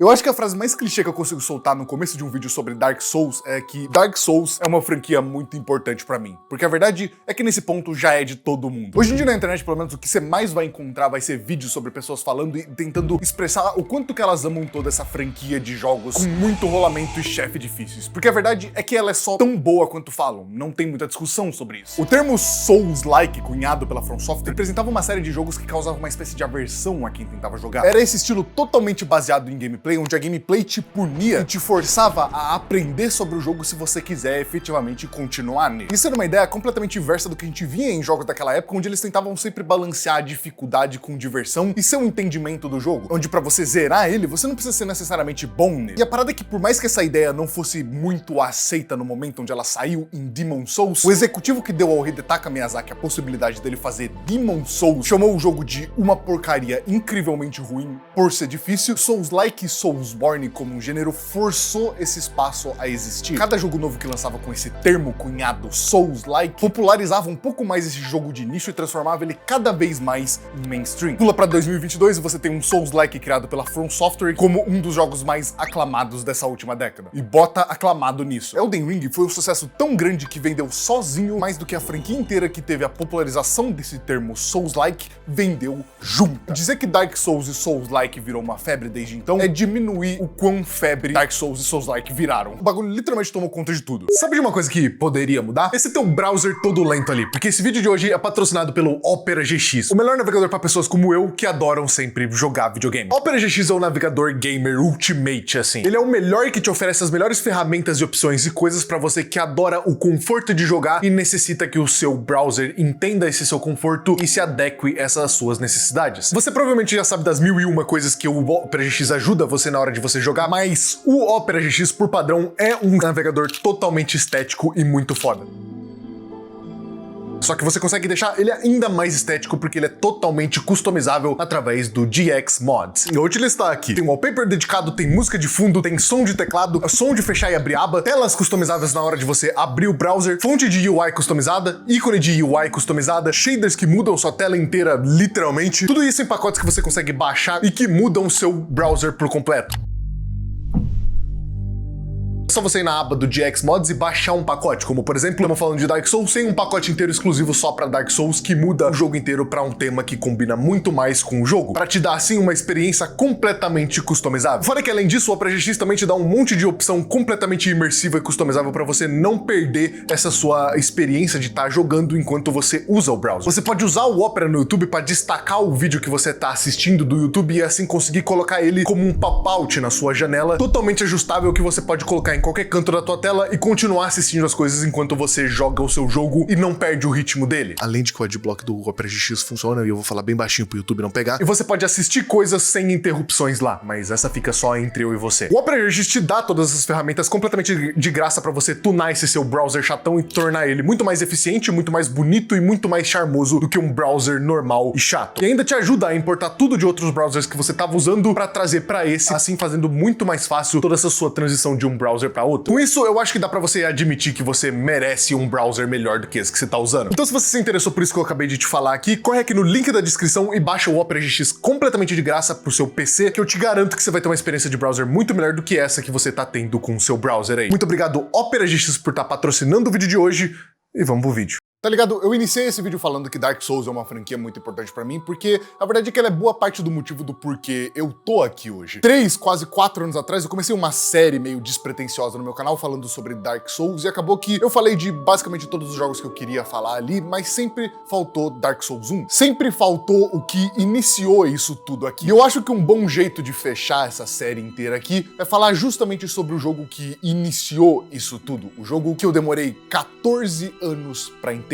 Eu acho que a frase mais clichê que eu consigo soltar no começo de um vídeo sobre Dark Souls é que Dark Souls é uma franquia muito importante pra mim. Porque a verdade é que nesse ponto já é de todo mundo. Hoje em dia na internet, pelo menos, o que você mais vai encontrar vai ser vídeos sobre pessoas falando e tentando expressar o quanto que elas amam toda essa franquia de jogos com muito rolamento e chefe difíceis. Porque a verdade é que ela é só tão boa quanto falam. Não tem muita discussão sobre isso. O termo Souls-like, cunhado pela From Software, representava uma série de jogos que causava uma espécie de aversão a quem tentava jogar. Era esse estilo totalmente baseado em gameplay, onde a gameplay te punia e te forçava a aprender sobre o jogo se você quiser efetivamente continuar nele. Isso era uma ideia completamente inversa do que a gente via em jogos daquela época, onde eles tentavam sempre balancear a dificuldade com diversão e seu entendimento do jogo, onde pra você zerar ele, você não precisa ser necessariamente bom nele. E a parada é que, por mais que essa ideia não fosse muito aceita no momento onde ela saiu em Demon's Souls, o executivo que deu ao Hidetaka Miyazaki a possibilidade dele fazer Demon's Souls chamou o jogo de uma porcaria incrivelmente ruim por ser difícil. Souls-like e Soulsborne como um gênero forçou esse espaço a existir. Cada jogo novo que lançava com esse termo cunhado Souls-like popularizava um pouco mais esse jogo de nicho e transformava ele cada vez mais em mainstream. Pula pra 2022 e você tem um Souls-like criado pela From Software como um dos jogos mais aclamados dessa última década. E bota aclamado nisso. Elden Ring foi um sucesso tão grande que vendeu sozinho mais do que a franquia inteira que teve a popularização desse termo Souls-like vendeu junto. Dizer que Dark Souls e Souls-like virou uma febre desde então é diminuir o quão febre Dark Souls e Souls-like viraram. O bagulho literalmente tomou conta de tudo. Sabe de uma coisa que poderia mudar? Esse teu browser todo lento ali, porque esse vídeo de hoje é patrocinado pelo Opera GX, o melhor navegador para pessoas como eu que adoram sempre jogar videogame. Opera GX é o navegador gamer ultimate, assim. Ele é o melhor que te oferece as melhores ferramentas e opções e coisas para você que adora o conforto de jogar e necessita que o seu browser entenda esse seu conforto e se adeque a essas suas necessidades. Você provavelmente já sabe das 1001 coisas que o Opera GX ajuda você na hora de você jogar, mas o Opera GX, por padrão, é um navegador totalmente estético e muito foda. Só que você consegue deixar ele ainda mais estético porque ele é totalmente customizável através do GX Mods. E hoje ele está aqui. Tem um wallpaper dedicado, tem música de fundo, tem som de teclado, som de fechar e abrir aba, telas customizáveis na hora de você abrir o browser, fonte de UI customizada, ícone de UI customizada, shaders que mudam sua tela inteira literalmente. Tudo isso em pacotes que você consegue baixar e que mudam o seu browser por completo. É só você ir na aba do GX Mods e baixar um pacote, como por exemplo, estamos falando de Dark Souls, tem um pacote inteiro exclusivo só pra Dark Souls que muda o jogo inteiro pra um tema que combina muito mais com o jogo, pra te dar assim uma experiência completamente customizável. Fora que além disso, o Opera GX também te dá um monte de opção completamente imersiva e customizável pra você não perder essa sua experiência de estar jogando enquanto você usa o browser. Você pode usar o Opera no YouTube pra destacar o vídeo que você tá assistindo do YouTube e assim conseguir colocar ele como um pop-out na sua janela, totalmente ajustável que você pode colocar em qualquer canto da tua tela e continuar assistindo as coisas enquanto você joga o seu jogo e não perde o ritmo dele. Além de que o adblock do Opera GX funciona e eu vou falar bem baixinho pro YouTube não pegar. E você pode assistir coisas sem interrupções lá, mas essa fica só entre eu e você. O Opera GX te dá todas essas ferramentas completamente de graça pra você tunar esse seu browser chatão e tornar ele muito mais eficiente, muito mais bonito e muito mais charmoso do que um browser normal e chato. E ainda te ajuda a importar tudo de outros browsers que você tava usando pra trazer pra esse, assim fazendo muito mais fácil toda essa sua transição de um browser pra outro. Com isso, eu acho que dá pra você admitir que você merece um browser melhor do que esse que você tá usando. Então, se você se interessou por isso que eu acabei de te falar aqui, corre aqui no link da descrição e baixa o Opera GX completamente de graça pro seu PC, que eu te garanto que você vai ter uma experiência de browser muito melhor do que essa que você tá tendo com o seu browser aí. Muito obrigado, Opera GX, por estar patrocinando o vídeo de hoje e vamos pro vídeo. Tá ligado? Eu iniciei esse vídeo falando que Dark Souls é uma franquia muito importante pra mim, porque a verdade é que ela é boa parte do motivo do porquê eu tô aqui hoje. Quase 4 anos atrás, eu comecei uma série meio despretensiosa no meu canal falando sobre Dark Souls e acabou que eu falei de basicamente todos os jogos que eu queria falar ali, mas sempre faltou Dark Souls 1. Sempre faltou o que iniciou isso tudo aqui. E eu acho que um bom jeito de fechar essa série inteira aqui é falar justamente sobre o jogo que iniciou isso tudo. O jogo que eu demorei 14 anos pra entender.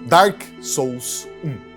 Dark Souls 1.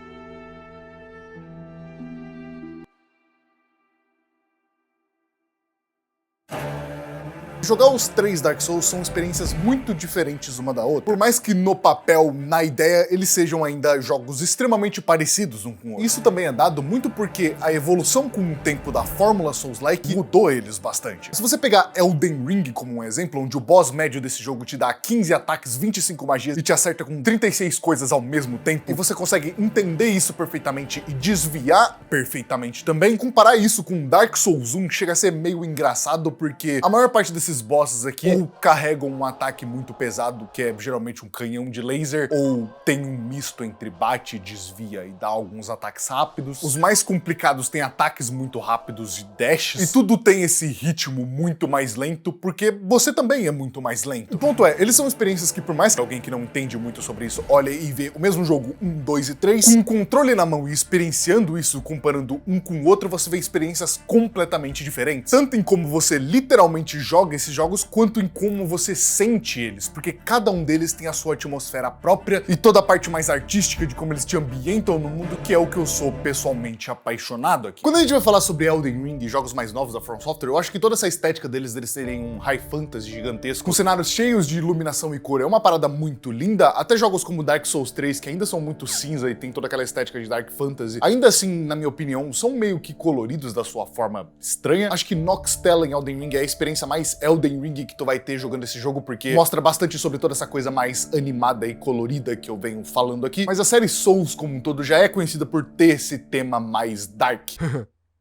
Jogar os 3 Dark Souls são experiências muito diferentes uma da outra. Por mais que no papel, na ideia, eles sejam ainda jogos extremamente parecidos um com o outro. Isso também é dado muito porque a evolução com o tempo da fórmula Souls-like mudou eles bastante. Se você pegar Elden Ring como um exemplo, onde o boss médio desse jogo te dá 15 ataques, 25 magias e te acerta com 36 coisas ao mesmo tempo, e você consegue entender isso perfeitamente e desviar perfeitamente também, comparar isso com Dark Souls 1 chega a ser meio engraçado, porque a maior parte desses bosses aqui ou carregam um ataque muito pesado, que é geralmente um canhão de laser, ou tem um misto entre bate, desvia e dá alguns ataques rápidos. Os mais complicados têm ataques muito rápidos e dashes, e tudo tem esse ritmo muito mais lento, porque você também é muito mais lento. O ponto é, eles são experiências que, por mais que alguém que não entende muito sobre isso olhe e vê o mesmo jogo 1, 2 e 3, com um controle na mão e experienciando isso, comparando um com o outro, você vê experiências completamente diferentes. Tanto em como você literalmente joga esses jogos, quanto em como você sente eles, porque cada um deles tem a sua atmosfera própria e toda a parte mais artística de como eles te ambientam no mundo, que é o que eu sou pessoalmente apaixonado aqui. Quando a gente vai falar sobre Elden Ring e jogos mais novos da From Software, eu acho que toda essa estética deles serem um high fantasy gigantesco, com cenários cheios de iluminação e cor, é uma parada muito linda. Até jogos como Dark Souls 3, que ainda são muito cinza e tem toda aquela estética de Dark Fantasy, ainda assim, na minha opinião, são meio que coloridos da sua forma estranha. Acho que Noctella em Elden Ring é a experiência mais Elden Ring que tu vai ter jogando esse jogo, porque mostra bastante sobre toda essa coisa mais animada e colorida que eu venho falando aqui. Mas a série Souls como um todo já é conhecida por ter esse tema mais dark.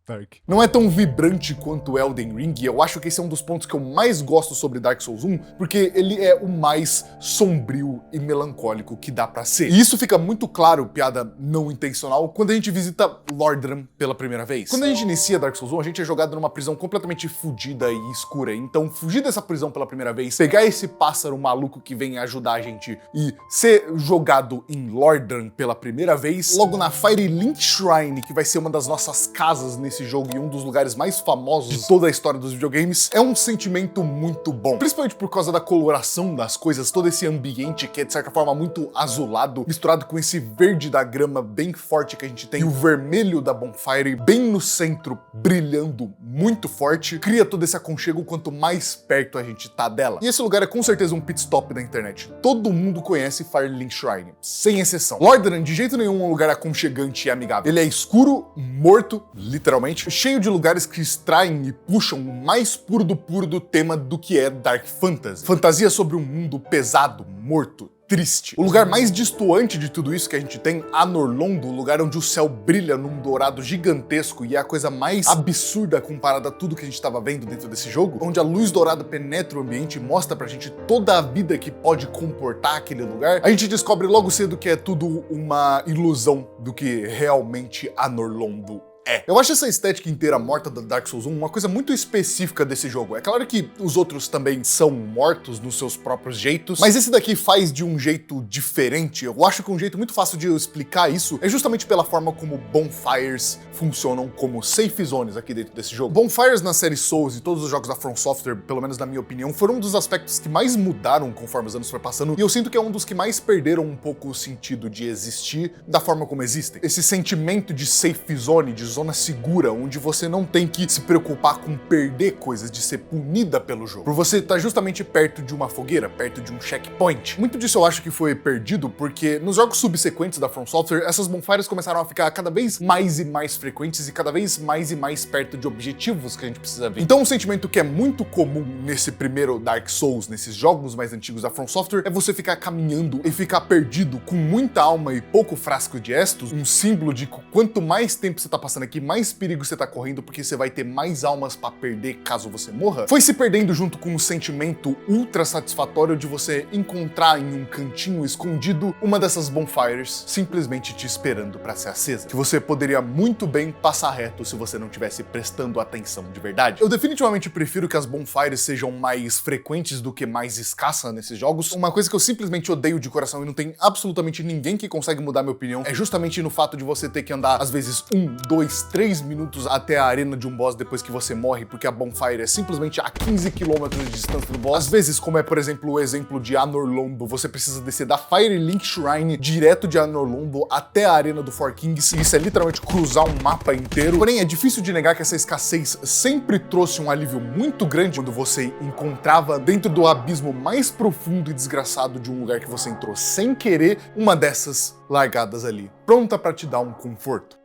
Dark. Não é tão vibrante quanto Elden Ring, e eu acho que esse é um dos pontos que eu mais gosto sobre Dark Souls 1, porque ele é o mais sombrio e melancólico que dá pra ser. E isso fica muito claro, piada não intencional, quando a gente visita Lordran pela primeira vez. Quando a gente inicia Dark Souls 1, a gente é jogado numa prisão completamente fodida e escura, então fugir dessa prisão pela primeira vez, pegar esse pássaro maluco que vem ajudar a gente e ser jogado em Lordran pela primeira vez, logo na Firelink Shrine, que vai ser uma das nossas casas nesse jogo e um dos lugares mais famosos de toda a história dos videogames, é um sentimento muito bom. Principalmente por causa da coloração das coisas, todo esse ambiente que é de certa forma muito azulado, misturado com esse verde da grama bem forte que a gente tem, e o vermelho da bonfire bem no centro, brilhando muito forte, cria todo esse aconchego quanto mais perto a gente tá dela. E esse lugar é com certeza um pit stop da internet. Todo mundo conhece Firelink Shrine, sem exceção. Lordran de jeito nenhum é um lugar aconchegante e amigável. Ele é escuro, morto, literalmente, cheio de lugares que extraem e puxam o mais puro do tema do que é Dark Fantasy. Fantasia sobre um mundo pesado, morto, triste. O lugar mais destoante de tudo isso que a gente tem, Anor Londo, o lugar onde o céu brilha num dourado gigantesco e é a coisa mais absurda comparada a tudo que a gente estava vendo dentro desse jogo, onde a luz dourada penetra o ambiente e mostra pra gente toda a vida que pode comportar aquele lugar, a gente descobre logo cedo que é tudo uma ilusão do que realmente Anor Londo é. Eu acho essa estética inteira morta da Dark Souls 1 uma coisa muito específica desse jogo. É claro que os outros também são mortos nos seus próprios jeitos, mas esse daqui faz de um jeito diferente. Eu acho que um jeito muito fácil de eu explicar isso é justamente pela forma como bonfires funcionam como safe zones aqui dentro desse jogo. Bonfires na série Souls e todos os jogos da From Software, pelo menos na minha opinião, foram um dos aspectos que mais mudaram conforme os anos foram passando, e eu sinto que é um dos que mais perderam um pouco o sentido de existir da forma como existem. Esse sentimento de safe zone, de zona segura, onde você não tem que se preocupar com perder coisas, de ser punida pelo jogo, por você estar justamente perto de uma fogueira, perto de um checkpoint. Muito disso eu acho que foi perdido porque nos jogos subsequentes da From Software, essas bonfires começaram a ficar cada vez mais e mais frequentes e cada vez mais perto de objetivos que a gente precisa ver. Então um sentimento que é muito comum nesse primeiro Dark Souls, nesses jogos mais antigos da From Software, é você ficar caminhando e ficar perdido com muita alma e pouco frasco de Estus, um símbolo de quanto mais tempo você tá passando aqui, mais perigo você tá correndo, porque você vai ter mais almas pra perder caso você morra, foi se perdendo junto com um sentimento ultra satisfatório de você encontrar em um cantinho escondido uma dessas bonfires simplesmente te esperando pra ser acesa, que você poderia muito bem passar reto se você não tivesse prestando atenção de verdade. Eu definitivamente prefiro que as bonfires sejam mais frequentes do que mais escassas nesses jogos. Uma coisa que eu simplesmente odeio de coração e não tem absolutamente ninguém que consegue mudar minha opinião é justamente no fato de você ter que andar às vezes 1, 2, 2, 3 minutos até a arena de um boss depois que você morre, porque a Bonfire é simplesmente a 15 km de distância do boss. Às vezes, como é, por exemplo, o exemplo de Anor Londo, você precisa descer da Firelink Shrine direto de Anor Londo até a arena do Four Kings, e isso é literalmente cruzar um mapa inteiro. Porém, é difícil de negar que essa escassez sempre trouxe um alívio muito grande quando você encontrava dentro do abismo mais profundo e desgraçado de um lugar que você entrou sem querer, uma dessas largadas ali, pronta pra te dar um conforto.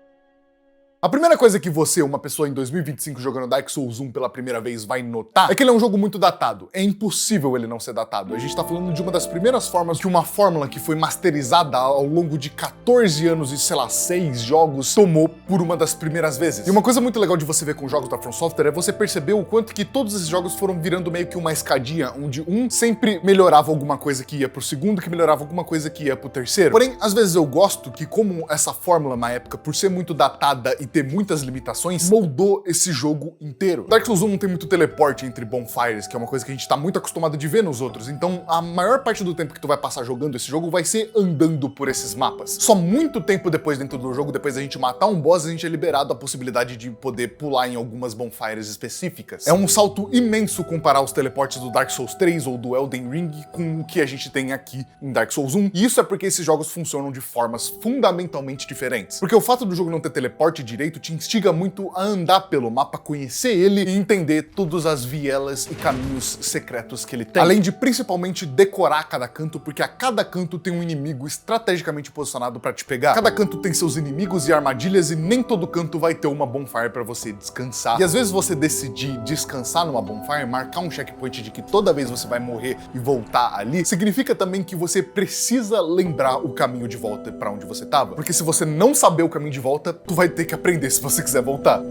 A primeira coisa que você, uma pessoa em 2025 jogando Dark Souls 1 pela primeira vez, vai notar é que ele é um jogo muito datado. É impossível ele não ser datado. A gente tá falando de uma das primeiras formas que uma fórmula que foi masterizada ao longo de 14 anos e, sei lá, 6 jogos, tomou por uma das primeiras vezes. E uma coisa muito legal de você ver com jogos da From Software é você perceber o quanto que todos esses jogos foram virando meio que uma escadinha, onde um sempre melhorava alguma coisa que ia pro segundo, que melhorava alguma coisa que ia pro terceiro. Porém, às vezes eu gosto que, como essa fórmula na época, por ser muito datada e ter muitas limitações, moldou esse jogo inteiro. Dark Souls 1 não tem muito teleporte entre bonfires, que é uma coisa que a gente tá muito acostumado de ver nos outros, então a maior parte do tempo que tu vai passar jogando esse jogo vai ser andando por esses mapas. Só muito tempo depois dentro do jogo, depois da gente matar um boss, a gente é liberado a possibilidade de poder pular em algumas bonfires específicas. É um salto imenso comparar os teleportes do Dark Souls 3 ou do Elden Ring com o que a gente tem aqui em Dark Souls 1, e isso é porque esses jogos funcionam de formas fundamentalmente diferentes. Porque o fato do jogo não ter teleporte direito te instiga muito a andar pelo mapa, conhecer ele e entender todas as vielas e caminhos secretos que ele tem. Além de principalmente decorar cada canto, porque a cada canto tem um inimigo estrategicamente posicionado pra te pegar. Cada canto tem seus inimigos e armadilhas e nem todo canto vai ter uma bonfire pra você descansar. E às vezes você decidir descansar numa bonfire, marcar um checkpoint de que toda vez você vai morrer e voltar ali, significa também que você precisa lembrar o caminho de volta pra onde você tava. Porque se você não saber o caminho de volta, tu vai ter que aprender se você quiser voltar.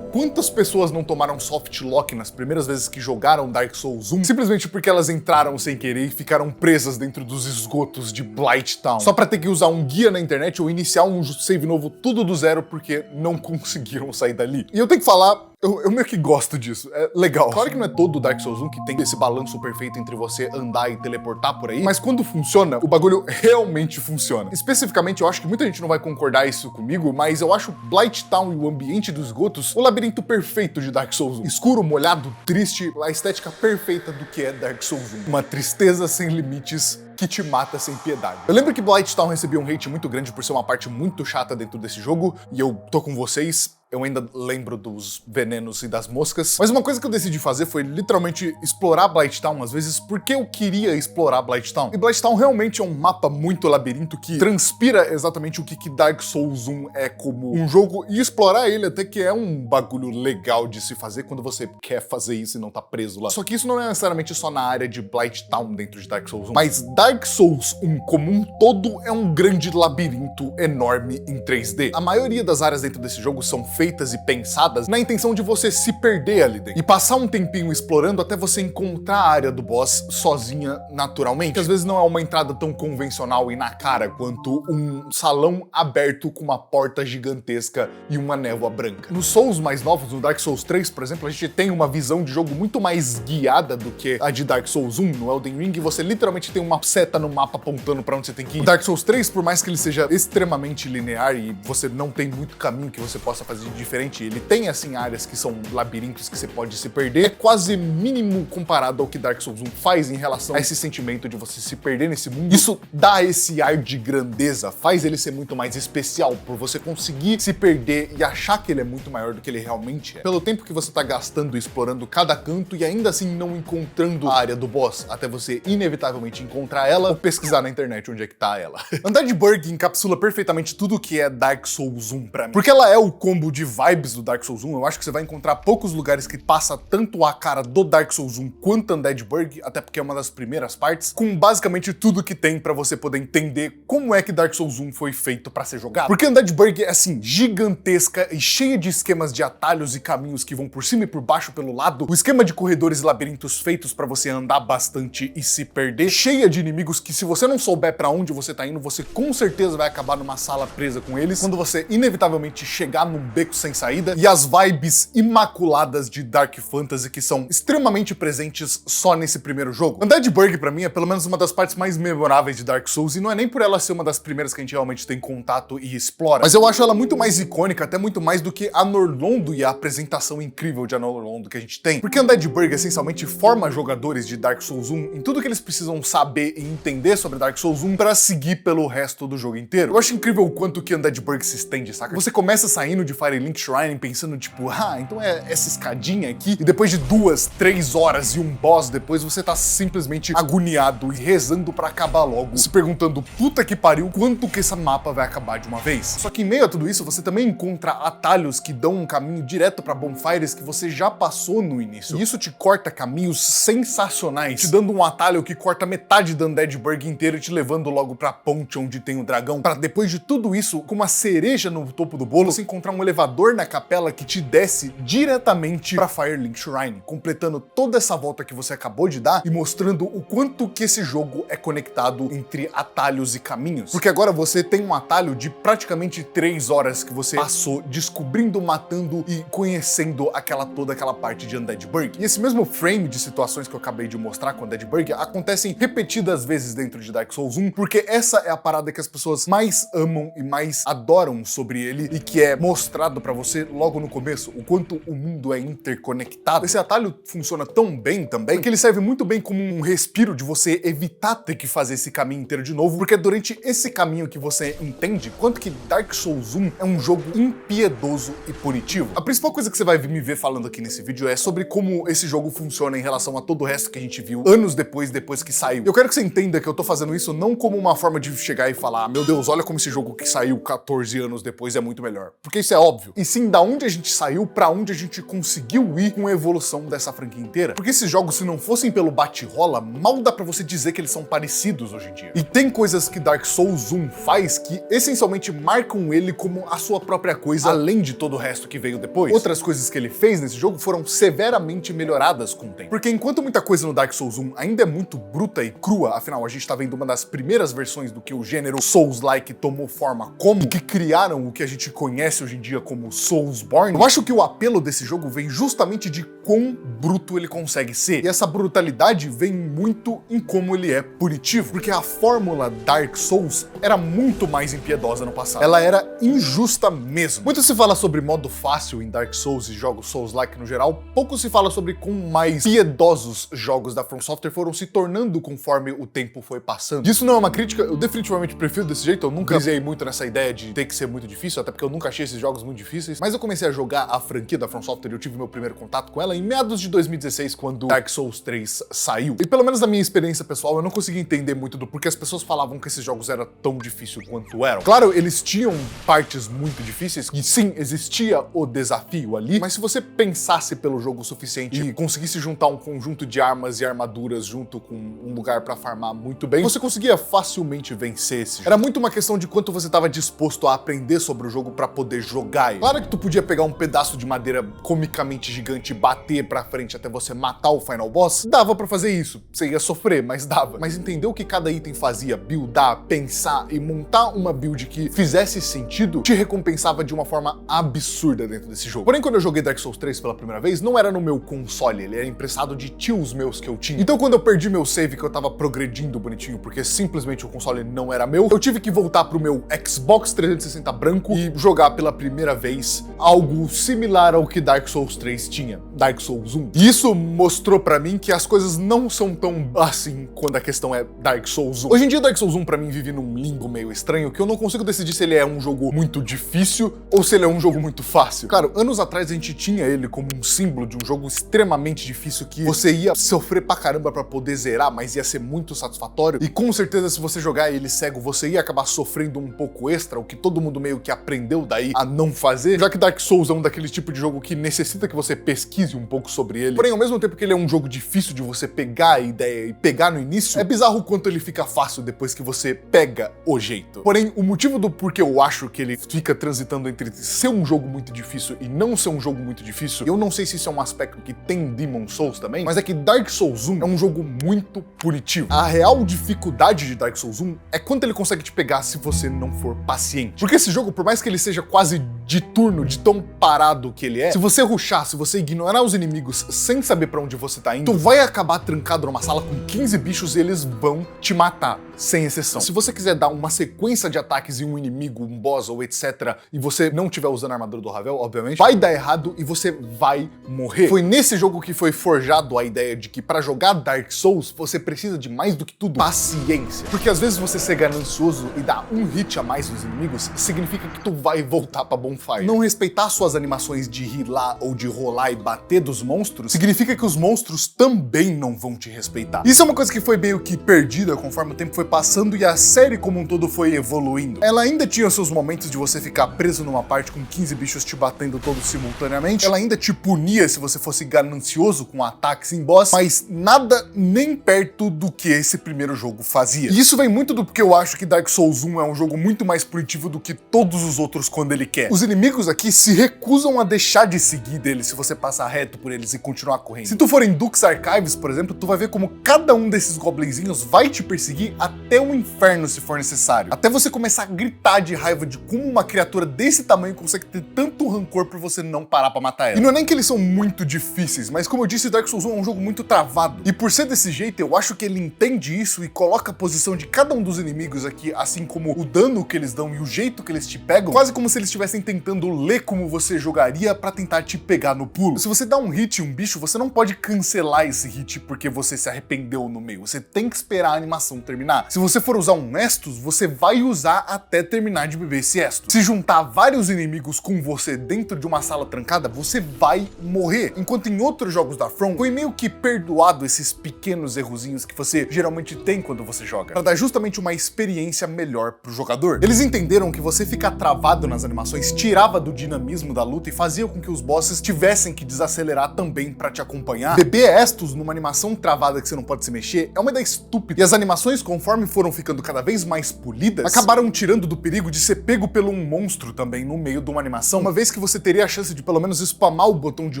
Quantas pessoas não tomaram soft lock nas primeiras vezes que jogaram Dark Souls 1 simplesmente porque elas entraram sem querer e ficaram presas dentro dos esgotos de Blighttown, só pra ter que usar um guia na internet ou iniciar um save novo tudo do zero porque não conseguiram sair dali? E eu tenho que falar, eu meio que gosto disso, é legal. Claro que não é todo Dark Souls 1 que tem esse balanço perfeito entre você andar e teleportar por aí, mas quando funciona, o bagulho realmente funciona. Especificamente, eu acho que muita gente não vai concordar isso comigo, mas eu acho Blighttown e o ambiente dos esgotos o labirinto perfeito de Dark Souls 1. Escuro, molhado, triste, a estética perfeita do que é Dark Souls 1. Uma tristeza sem limites que te mata sem piedade. Eu lembro que Blighttown recebia um hate muito grande por ser uma parte muito chata dentro desse jogo, e eu tô com vocês. Eu ainda lembro dos venenos e das moscas. Mas uma coisa que eu decidi fazer foi literalmente explorar Blighttown às vezes porque eu queria explorar Blighttown. E Blighttown realmente é um mapa muito labirinto que transpira exatamente o que Dark Souls 1 é como um jogo, e explorar ele até que é um bagulho legal de se fazer quando você quer fazer isso e não tá preso lá. Só que isso não é necessariamente só na área de Blighttown dentro de Dark Souls 1, mas Dark Souls 1 como um todo é um grande labirinto enorme em 3D. A maioria das áreas dentro desse jogo são feitas e pensadas na intenção de você se perder ali dentro e passar um tempinho explorando até você encontrar a área do boss sozinha naturalmente. Que às vezes não é uma entrada tão convencional e na cara quanto um salão aberto com uma porta gigantesca e uma névoa branca. Nos Souls mais novos, no Dark Souls 3, por exemplo, a gente tem uma visão de jogo muito mais guiada do que a de Dark Souls 1. No Elden Ring, você literalmente tem uma seta no mapa apontando pra onde você tem que ir. O Dark Souls 3, por mais que ele seja extremamente linear e você não tem muito caminho que você possa fazer de diferente, ele tem assim áreas que são labirintos que você pode se perder, é quase mínimo comparado ao que Dark Souls 1 faz em relação a esse sentimento de você se perder nesse mundo. Isso dá esse ar de grandeza, faz ele ser muito mais especial, por você conseguir se perder e achar que ele é muito maior do que ele realmente é. Pelo tempo que você tá gastando explorando cada canto e ainda assim não encontrando a área do boss, até você inevitavelmente encontrar ela ou pesquisar na internet onde é que tá ela. Undead Burg encapsula perfeitamente tudo que é Dark Souls 1 pra mim, porque ela é o combo de vibes do Dark Souls 1. Eu acho que você vai encontrar poucos lugares que passa tanto a cara do Dark Souls 1 quanto Undead Burg, até porque é uma das primeiras partes, com basicamente tudo que tem pra você poder entender como é que Dark Souls 1 foi feito pra ser jogado. Porque Undead Burg é assim, gigantesca e cheia de esquemas de atalhos e caminhos que vão por cima e por baixo pelo lado, o esquema de corredores e labirintos feitos pra você andar bastante e se perder, cheia de inimigos que se você não souber pra onde você tá indo, você com certeza vai acabar numa sala presa com eles. Quando você inevitavelmente chegar num beco becos sem saída e as vibes imaculadas de Dark Fantasy que são extremamente presentes só nesse primeiro jogo. Undead Burg, pra mim, é pelo menos uma das partes mais memoráveis de Dark Souls, e não é nem por ela ser uma das primeiras que a gente realmente tem contato e explora, mas eu acho ela muito mais icônica, até muito mais do que a Norlondo e a apresentação incrível de Norlondo que a gente tem. Porque Undead Burg essencialmente forma jogadores de Dark Souls 1 em tudo que eles precisam saber e entender sobre Dark Souls 1 pra seguir pelo resto do jogo inteiro. Eu acho incrível o quanto que Undead Burg se estende, saca? Você começa saindo de Firelink Shrine pensando tipo, então é essa escadinha aqui, e depois de 2, 3 horas e um boss depois, você tá simplesmente agoniado e rezando pra acabar logo, se perguntando, puta que pariu, quanto que esse mapa vai acabar de uma vez? Só que em meio a tudo isso, você também encontra atalhos que dão um caminho direto pra bonfires que você já passou no início. E isso te corta caminhos sensacionais, te dando um atalho que corta metade da Undead Burg inteira e te levando logo pra ponte onde tem o dragão, pra depois de tudo isso, com uma cereja no topo do bolo, você encontrar um elevador na capela que te desce diretamente pra Firelink Shrine, completando toda essa volta que você acabou de dar e mostrando o quanto que esse jogo é conectado entre atalhos e caminhos. Porque agora você tem um atalho de praticamente 3 horas que você passou descobrindo, matando e conhecendo toda aquela parte de Undead Burg. E esse mesmo frame de situações que eu acabei de mostrar com Undead Burg acontecem repetidas vezes dentro de Dark Souls 1, porque essa é a parada que as pessoas mais amam e mais adoram sobre ele, e que é mostrado pra você logo no começo, o quanto o mundo é interconectado. Esse atalho funciona tão bem também, que ele serve muito bem como um respiro de você evitar ter que fazer esse caminho inteiro de novo, porque é durante esse caminho que você entende quanto que Dark Souls 1 é um jogo impiedoso e punitivo. A principal coisa que você vai me ver falando aqui nesse vídeo é sobre como esse jogo funciona em relação a todo o resto que a gente viu anos depois que saiu. Eu quero que você entenda que eu tô fazendo isso não como uma forma de chegar e falar, meu Deus, olha como esse jogo que saiu 14 anos depois é muito melhor. Porque isso é óbvio. E sim, da onde a gente saiu pra onde a gente conseguiu ir com a evolução dessa franquia inteira. Porque esses jogos, se não fossem pelo bate-rola, mal dá pra você dizer que eles são parecidos hoje em dia. E tem coisas que Dark Souls 1 faz que essencialmente marcam ele como a sua própria coisa, além de todo o resto que veio depois. Outras coisas que ele fez nesse jogo foram severamente melhoradas com o tempo. Porque enquanto muita coisa no Dark Souls 1 ainda é muito bruta e crua, afinal a gente tá vendo uma das primeiras versões do que o gênero Souls-like tomou forma como, que criaram o que a gente conhece hoje em dia como Soulsborne, eu acho que o apelo desse jogo vem justamente de quão bruto ele consegue ser. E essa brutalidade vem muito em como ele é punitivo, porque a fórmula Dark Souls era muito mais impiedosa no passado. Ela era injusta mesmo. Muito se fala sobre modo fácil em Dark Souls e jogos Souls-like no geral, pouco se fala sobre como mais piedosos jogos da From Software foram se tornando conforme o tempo foi passando. Isso não é uma crítica, eu definitivamente prefiro desse jeito, eu nunca brisei muito nessa ideia de ter que ser muito difícil, até porque eu nunca achei esses jogos muito difíceis, mas eu comecei a jogar a franquia da From Software e eu tive meu primeiro contato com ela em meados de 2016, quando Dark Souls 3 saiu. E pelo menos na minha experiência pessoal, eu não consegui entender muito do porquê as pessoas falavam que esses jogos eram tão difíceis quanto eram. Claro, eles tinham partes muito difíceis, e sim, existia o desafio ali, mas se você pensasse pelo jogo o suficiente e conseguisse juntar um conjunto de armas e armaduras junto com um lugar pra farmar muito bem, você conseguia facilmente vencer esse jogo. Era muito uma questão de quanto você estava disposto a aprender sobre o jogo pra poder jogar ele. Claro que tu podia pegar um pedaço de madeira comicamente gigante e bater pra frente até você matar o final boss, dava pra fazer isso. Você ia sofrer, mas dava. Mas entender o que cada item fazia, buildar, pensar e montar uma build que fizesse sentido, te recompensava de uma forma absurda dentro desse jogo. Porém, quando eu joguei Dark Souls 3 pela primeira vez, não era no meu console, ele era emprestado de tios meus que eu tinha. Então quando eu perdi meu save, que eu tava progredindo bonitinho, porque simplesmente o console não era meu, eu tive que voltar pro meu Xbox 360 branco e jogar pela primeira vez algo similar ao que Dark Souls 3 tinha, Dark Souls 1. E isso mostrou pra mim que as coisas não são tão assim quando a questão é Dark Souls 1. Hoje em dia Dark Souls 1 pra mim vive num limbo meio estranho, que eu não consigo decidir se ele é um jogo muito difícil ou se ele é um jogo muito fácil. Claro, anos atrás a gente tinha ele como um símbolo de um jogo extremamente difícil que você ia sofrer pra caramba pra poder zerar, mas ia ser muito satisfatório. E com certeza se você jogar ele cego, você ia acabar sofrendo um pouco extra, o que todo mundo meio que aprendeu daí a não fazer, já que Dark Souls é um daqueles tipos de jogo que necessita que você pesquise pesquise um pouco sobre ele. Porém, ao mesmo tempo que ele é um jogo difícil de você pegar a ideia e pegar no início, é bizarro o quanto ele fica fácil depois que você pega o jeito. Porém, o motivo do porquê eu acho que ele fica transitando entre ser um jogo muito difícil e não ser um jogo muito difícil, eu não sei se isso é um aspecto que tem em Demon's Souls também, mas é que Dark Souls 1 é um jogo muito punitivo. A real dificuldade de Dark Souls 1 é quanto ele consegue te pegar se você não for paciente. Porque esse jogo, por mais que ele seja quase de turno, de tão parado que ele é, se você rushar, se você ignorar os inimigos sem saber pra onde você tá indo, tu vai acabar trancado numa sala com 15 bichos e eles vão te matar, sem exceção. Se você quiser dar uma sequência de ataques em um inimigo, um boss ou etc, e você não estiver usando a armadura do Ravel, obviamente, vai dar errado e você vai morrer. Foi nesse jogo que foi forjado a ideia de que pra jogar Dark Souls, você precisa de mais do que tudo, paciência. Porque às vezes você ser ganancioso e dar um hit a mais nos inimigos, significa que tu vai voltar pra bonfire. Não respeitar suas animações de healar ou de rolar e bater dos monstros, significa que os monstros também não vão te respeitar. Isso é uma coisa que foi meio que perdida conforme o tempo foi passando e a série como um todo foi evoluindo. Ela ainda tinha seus momentos de você ficar preso numa parte com 15 bichos te batendo todos simultaneamente, ela ainda te punia se você fosse ganancioso com ataques em boss, mas nada nem perto do que esse primeiro jogo fazia. E isso vem muito do porque eu acho que Dark Souls 1 é um jogo muito mais punitivo do que todos os outros quando ele quer. Os inimigos aqui se recusam a deixar de seguir dele se você passar reto por eles e continuar correndo. Se tu for em Duke's Archives, por exemplo, tu vai ver como cada um desses goblinzinhos vai te perseguir até o inferno se for necessário. Até você começar a gritar de raiva de como uma criatura desse tamanho consegue ter tanto rancor por você não parar pra matar ela. E não é nem que eles são muito difíceis, mas como eu disse, Dark Souls 1 é um jogo muito travado. E por ser desse jeito, eu acho que ele entende isso e coloca a posição de cada um dos inimigos aqui, assim como o dano que eles dão e o jeito que eles te pegam, quase como se eles estivessem tentando ler como você jogaria pra tentar te pegar no pulo. Se você dá um hit em um bicho, você não pode cancelar esse hit porque você se arrependeu no meio. Você tem que esperar a animação terminar. Se você for usar um Estus, você vai usar até terminar de beber esse Estus. Se juntar vários inimigos com você dentro de uma sala trancada, você vai morrer. Enquanto em outros jogos da From, foi meio que perdoado esses pequenos errozinhos que você geralmente tem quando você joga, pra dar justamente uma experiência melhor pro jogador. Eles entenderam que você ficar travado nas animações tirava do dinamismo da luta e fazia com que os bosses tivessem que desacelerar também pra te acompanhar. Beber Estus numa animação travada que você não pode se mexer é uma ideia estúpida. E as animações, conforme foram ficando cada vez mais polidas, acabaram tirando do perigo de ser pego pelo um monstro também no meio de uma animação, uma vez que você teria a chance de pelo menos spamar o botão de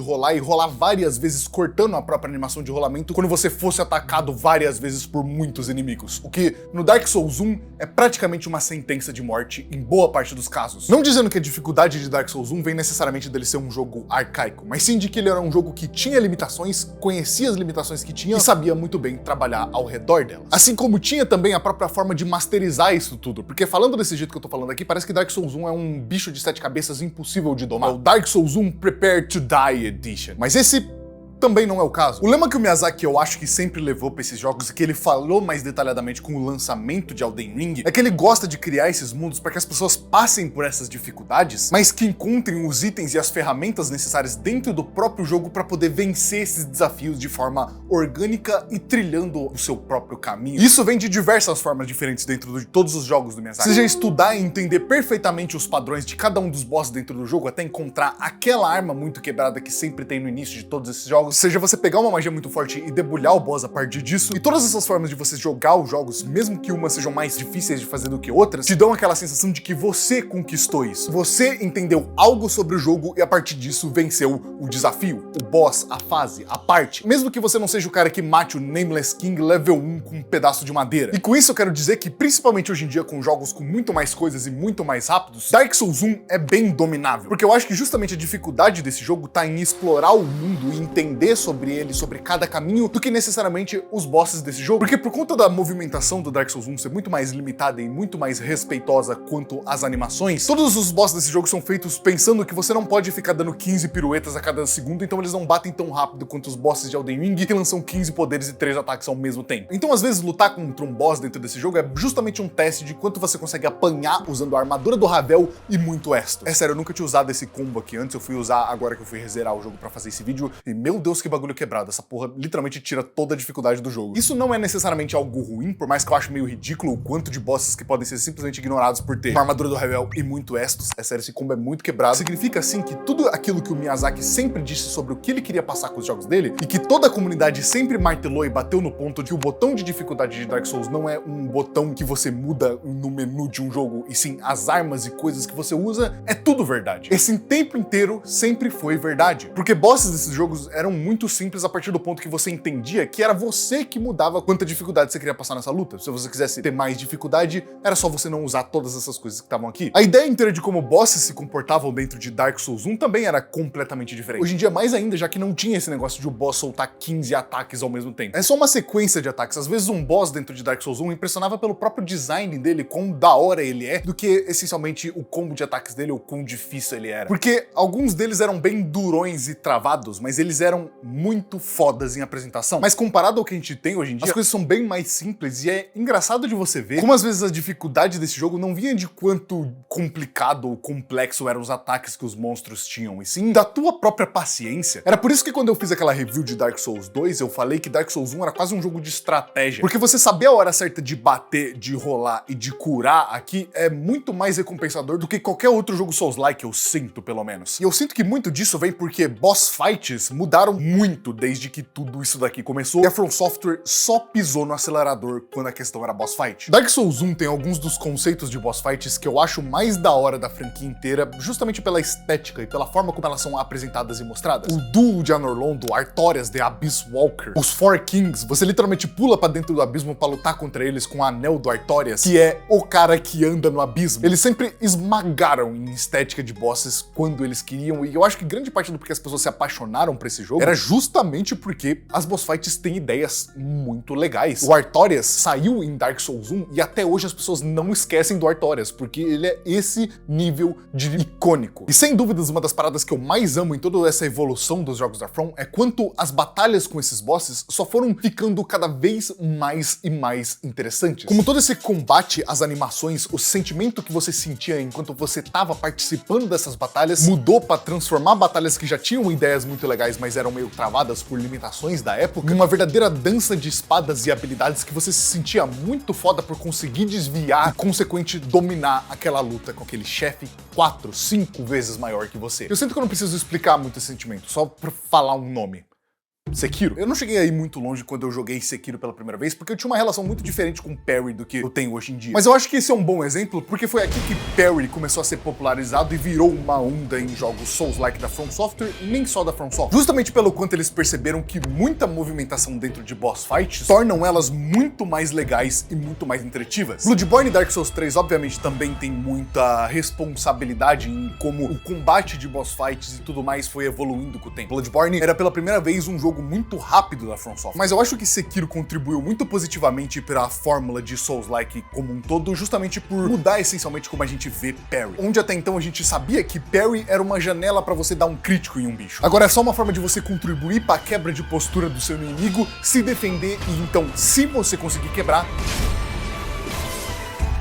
rolar e rolar várias vezes, cortando a própria animação de rolamento quando você fosse atacado várias vezes por muitos inimigos. O que, no Dark Souls 1, é praticamente uma sentença de morte em boa parte dos casos. Não dizendo que a dificuldade de Dark Souls 1 vem necessariamente dele ser um jogo arcaico, mas sim de que ele era um jogo que tinha limitações, conhecia as limitações que tinha e sabia muito bem trabalhar ao redor delas. Assim como tinha também a própria forma de masterizar isso tudo, porque falando desse jeito que eu tô falando aqui, parece que Dark Souls 1 é um bicho de 7 cabeças impossível de domar. É o Dark Souls 1 Prepare to Die Edition. Mas esse também não é o caso. O lema que o Miyazaki eu acho que sempre levou pra esses jogos e que ele falou mais detalhadamente com o lançamento de Elden Ring é que ele gosta de criar esses mundos para que as pessoas passem por essas dificuldades, mas que encontrem os itens e as ferramentas necessárias dentro do próprio jogo para poder vencer esses desafios de forma orgânica e trilhando o seu próprio caminho. Isso vem de diversas formas diferentes dentro de todos os jogos do Miyazaki. Seja estudar e entender perfeitamente os padrões de cada um dos bosses dentro do jogo até encontrar aquela arma muito quebrada que sempre tem no início de todos esses jogos, seja você pegar uma magia muito forte e debulhar o boss a partir disso, e todas essas formas de você jogar os jogos, mesmo que umas sejam mais difíceis de fazer do que outras, te dão aquela sensação de que você conquistou isso. Você entendeu algo sobre o jogo e a partir disso venceu o desafio, o boss, a fase, a parte. Mesmo que você não seja o cara que mate o Nameless King level 1 com um pedaço de madeira. E com isso eu quero dizer que, principalmente hoje em dia com jogos com muito mais coisas e muito mais rápidos, Dark Souls 1 é bem dominável. Porque eu acho que justamente a dificuldade desse jogo tá em explorar o mundo e entender sobre ele, sobre cada caminho, do que necessariamente os bosses desse jogo. Porque por conta da movimentação do Dark Souls 1 ser muito mais limitada e muito mais respeitosa quanto às animações, todos os bosses desse jogo são feitos pensando que você não pode ficar dando 15 piruetas a cada segundo, então eles não batem tão rápido quanto os bosses de Elden Ring, que lançam 15 poderes e 3 ataques ao mesmo tempo. Então às vezes lutar contra um boss dentro desse jogo é justamente um teste de quanto você consegue apanhar usando a armadura do Ravel e muito Estus. É sério, eu nunca tinha usado esse combo aqui antes, eu fui usar agora que eu fui rezerar o jogo pra fazer esse vídeo, e meu Deus, que bagulho quebrado. Essa porra literalmente tira toda a dificuldade do jogo. Isso não é necessariamente algo ruim, por mais que eu acho meio ridículo o quanto de bosses que podem ser simplesmente ignorados por ter uma armadura do Revel e muito Estus. É sério, esse combo é muito quebrado. Significa, assim, que tudo aquilo que o Miyazaki sempre disse sobre o que ele queria passar com os jogos dele, e que toda a comunidade sempre martelou e bateu no ponto de que o botão de dificuldade de Dark Souls não é um botão que você muda no menu de um jogo, e sim as armas e coisas que você usa, é tudo verdade. Esse tempo inteiro sempre foi verdade. Porque bosses desses jogos eram muito simples a partir do ponto que você entendia que era você que mudava quanta dificuldade você queria passar nessa luta. Se você quisesse ter mais dificuldade, era só você não usar todas essas coisas que estavam aqui. A ideia inteira de como bosses se comportavam dentro de Dark Souls 1 também era completamente diferente. Hoje em dia, mais ainda, já que não tinha esse negócio de o boss soltar 15 ataques ao mesmo tempo. É só uma sequência de ataques. Às vezes um boss dentro de Dark Souls 1 impressionava pelo próprio design dele, quão da hora ele é, do que essencialmente o combo de ataques dele ou quão difícil ele era. Porque alguns deles eram bem durões e travados, mas eles eram muito fodas em apresentação. Mas comparado ao que a gente tem hoje em dia, as coisas são bem mais simples, e é engraçado de você ver como às vezes a dificuldade desse jogo não vinha de quanto complicado ou complexo eram os ataques que os monstros tinham, e sim da tua própria paciência. Era por isso que quando eu fiz aquela review de Dark Souls 2, eu falei que Dark Souls 1 era quase um jogo de estratégia. Porque você saber a hora certa de bater, de rolar e de curar aqui é muito mais recompensador do que qualquer outro jogo Souls-like, eu sinto, pelo menos. E eu sinto que muito disso vem porque boss fights mudaram muito desde que tudo isso daqui começou, e a From Software só pisou no acelerador quando a questão era boss fight. Dark Souls 1 tem alguns dos conceitos de boss fights que eu acho mais da hora da franquia inteira, justamente pela estética e pela forma como elas são apresentadas e mostradas. O duo de Anor Londo, Artorias The Abyss Walker, os Four Kings, você literalmente pula pra dentro do abismo pra lutar contra eles com o anel do Artorias, que é o cara que anda no abismo. Eles sempre esmagaram em estética de bosses quando eles queriam, e eu acho que grande parte do porquê as pessoas se apaixonaram por esse jogo era justamente porque as boss fights têm ideias muito legais. O Artorias saiu em Dark Souls 1 e até hoje as pessoas não esquecem do Artorias, porque ele é esse nível de icônico. E sem dúvidas, uma das paradas que eu mais amo em toda essa evolução dos jogos da From é quanto as batalhas com esses bosses só foram ficando cada vez mais e mais interessantes. Como todo esse combate, as animações, o sentimento que você sentia enquanto você estava participando dessas batalhas mudou para transformar batalhas que já tinham ideias muito legais, mas eram meio travadas por limitações da época, numa verdadeira dança de espadas e habilidades que você se sentia muito foda por conseguir desviar e, consequente, dominar aquela luta com aquele chefe 4, 5 vezes maior que você. Eu sinto que eu não preciso explicar muito esse sentimento, só por falar um nome. Sekiro. Eu não cheguei aí muito longe quando eu joguei Sekiro pela primeira vez, porque eu tinha uma relação muito diferente com Parry do que eu tenho hoje em dia. Mas eu acho que esse é um bom exemplo, porque foi aqui que Parry começou a ser popularizado e virou uma onda em jogos Souls-like da From Software, e nem só da From Software. Justamente pelo quanto eles perceberam que muita movimentação dentro de boss fights tornam elas muito mais legais e muito mais interativas. Bloodborne e Dark Souls 3, obviamente, também tem muita responsabilidade em como o combate de boss fights e tudo mais foi evoluindo com o tempo. Bloodborne era pela primeira vez um jogo muito rápido da From Software, mas eu acho que Sekiro contribuiu muito positivamente para a fórmula de Souls-like como um todo, justamente por mudar essencialmente como a gente vê Parry. Onde até então a gente sabia que Parry era uma janela para você dar um crítico em um bicho. Agora é só uma forma de você contribuir para a quebra de postura do seu inimigo, se defender, e então, se você conseguir quebrar,